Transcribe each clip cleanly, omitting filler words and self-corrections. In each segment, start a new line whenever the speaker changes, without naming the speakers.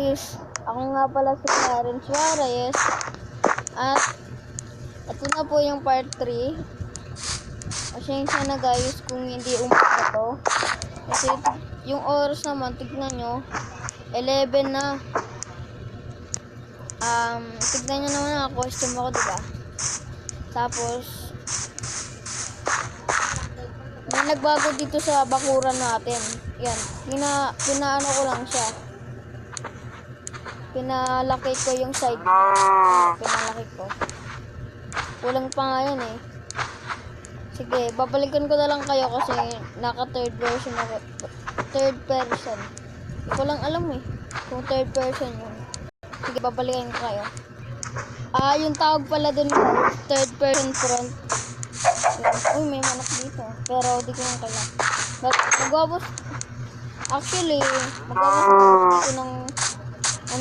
guys, ako nga pala si Karen Suarez at ito na po yung part 3. Pasensya na guys kung hindi umaga to kasi yung oras naman, tignan nyo 11 na. Tignan nyo naman ang costume ako, diba? Tapos may nagbago dito sa bakuran natin. Yan, pinaano ko lang siya. Pinalaki ko yung side. Pinalaki ko. Kulang pa nga yan eh. Sige, babalikan ko na lang kayo kasi naka third person ako. Third person. Hindi ko lang alam eh kung third person yun. Sige, babalikan ko kayo. Yung tawag pala dun third person front. Uy, may manok dito. Pero di ko lang kaya. Magwabos. Actually, magwabos dito ng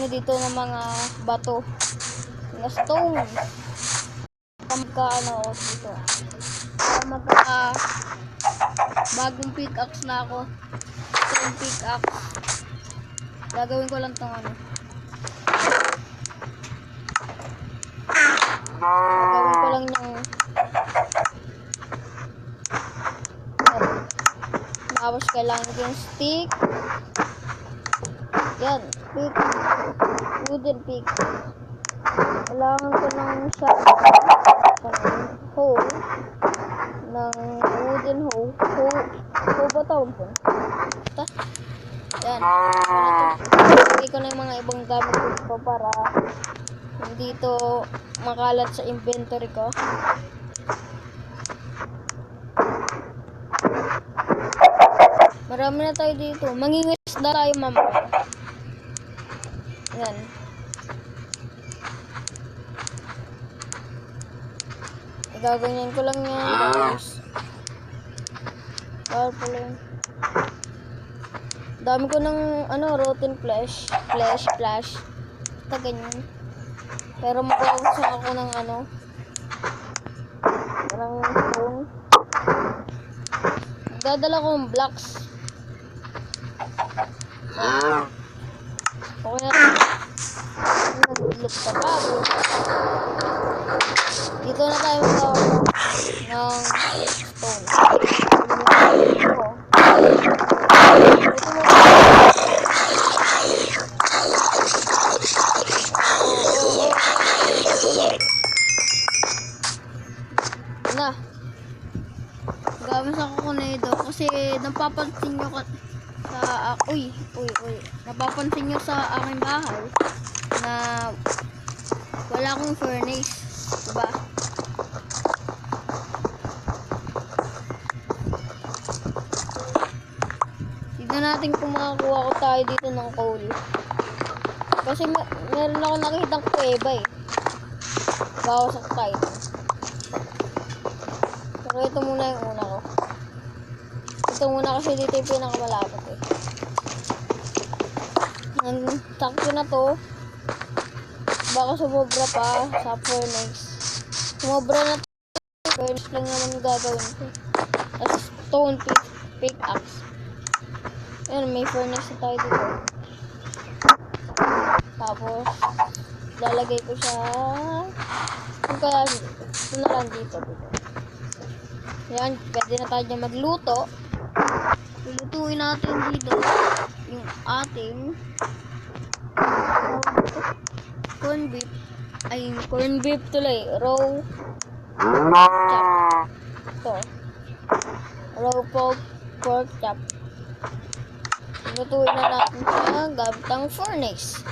dito ng mga bato. Mga stone. Magka dito. Bagong pickaxe na ako. Stone pickaxe. Gagawin ko lang tong gagawin ko lang yung tapos kailangan ko yung stick. Yan, pick. Wooden pick. Kailangan ko ng hoe. Ng wooden hoe. Hoe ba tawag po? Basta. Yan. Ilagay ko na yung mga ibang gamit ko para hindi to makalat sa inventory ko. Marami na tayo dito. Mangingisda tayo mamaya. Yan. Gaganyan ko lang yan, guys. Bawal pala yun. Dami ko ng rotten flesh. Flash. Ito ganyan. Pero mag-aawag ako ng parang stone. Dadala ko ng blocks. Okay na. Nag-look pa pa. Dito na tayo mag-aawag ng stone. Na. Gamit ako kunedo kasi napapansin nyo sa napapansin nyo sa aking bahay na wala akong furnace, diba? Tignan natin kung makakuha ko tayo dito ng coal kasi meron ako nakitang kuweba eh. Bawas ako tayo. Pero ito muna yung una ko. Ito muna kasi dito yung pinakamalapit eh. Sakto na to. Baka sumobra pa sa furnace. Sumobra na to. Furnace lang naman yung gagawin ko. Tapos stone pickaxe. Ayan, may furnace na tayo dito. Tapos lalagay ko siya kung kaya ito na lang dito. Yan, pwede na tayo dyan magluto. Lutuin natin dito yung ating corn beef tuloy, raw chop. Ito, raw pork chop. Lutuin na natin sa gamit ng furnace.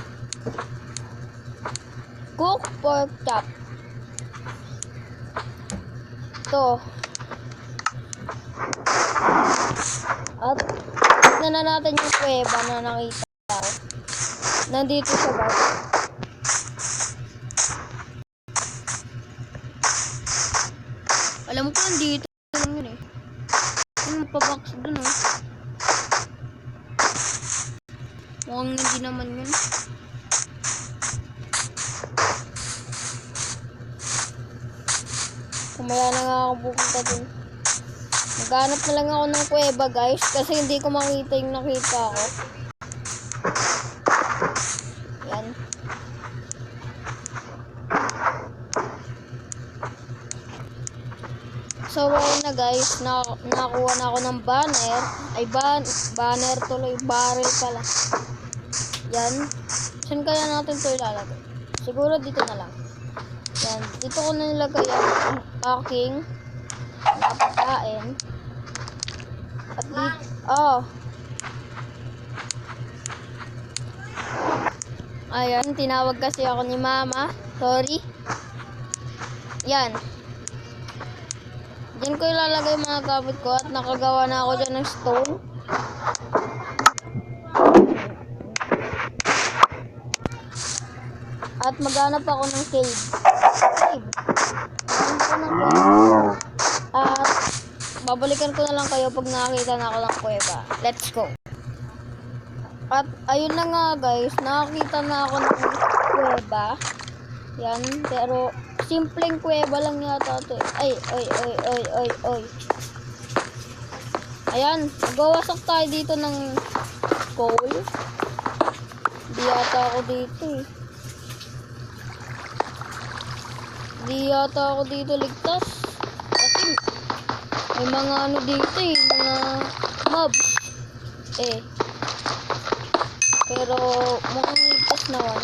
Cook pork chop. Ito. At tignan na natin yung kuweba na nakita ko. Nandito sa bag. Alam ko nandito lang yun eh. Yung pabox dun oh. Mukhang hindi naman yun. Kumaya na nga ako pupunta dun. Maghanap na lang ako ng kuweba guys kasi hindi ko makita yung nakita ko. So, ayun na guys, nakakuha na ako ng banner. Ay, banner tuloy, barrel pala. Yan. Saan kaya natin ito ilalagay? Siguro dito na lang. Yan. Dito ko na nilagay ang aking napakain. At dito, ayan, tinawag kasi ako ni mama. Sorry. Yan. Diyan ko ilalagay mga gamit ko at nakagawa na ako dyan ng stone. At maghanap ako ng cave. At babalikan ko na lang kayo pag nakakita na ako ng kuweba. Let's go. At ayun na nga guys, nakakita na ako ng kuweba. Yan, pero simpleng kuweba lang yata ito. Ay. Ayan, magawasak tayo dito ng coal. Di yata ako dito eh. Di yata ako dito ligtas. Kasi may mga ano dito eh, mga mobs. Pero mukhang ligtas naman.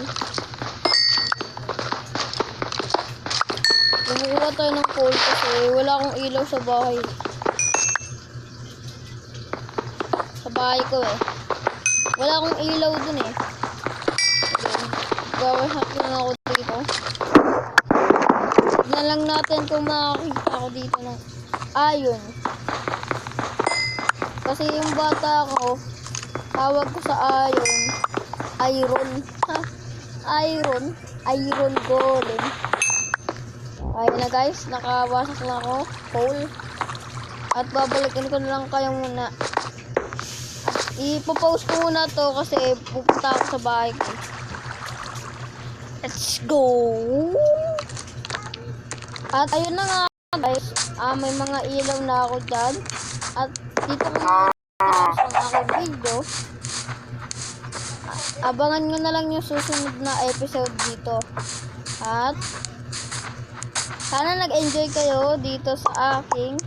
Kumukuha tayo ng coal kasi wala akong ilaw sa bahay. Sa bahay ko eh. Wala akong ilaw dun eh. Gawasak lang ako dito. Tignan lang natin kung makakita ako dito ng iron. Kasi yung bata ko, tawag ko sa iron golem. Ayun na guys, nakawasak na ako, coal. At babalikan ko na lang kayo muna. At ipopost ko muna to kasi pupunta ako sa bahay ko. Let's go! At ayun na nga guys, may mga ilaw na ako dyan. At dito ko sa aking video. Abangan nyo na lang yung susunod na episode dito. At sana nag-enjoy kayo dito sa aking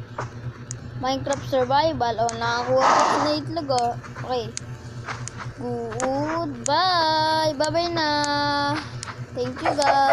Minecraft Survival. Nakakuha ko na itlog oh. Okay. Goodbye! Bye-bye na! Thank you guys!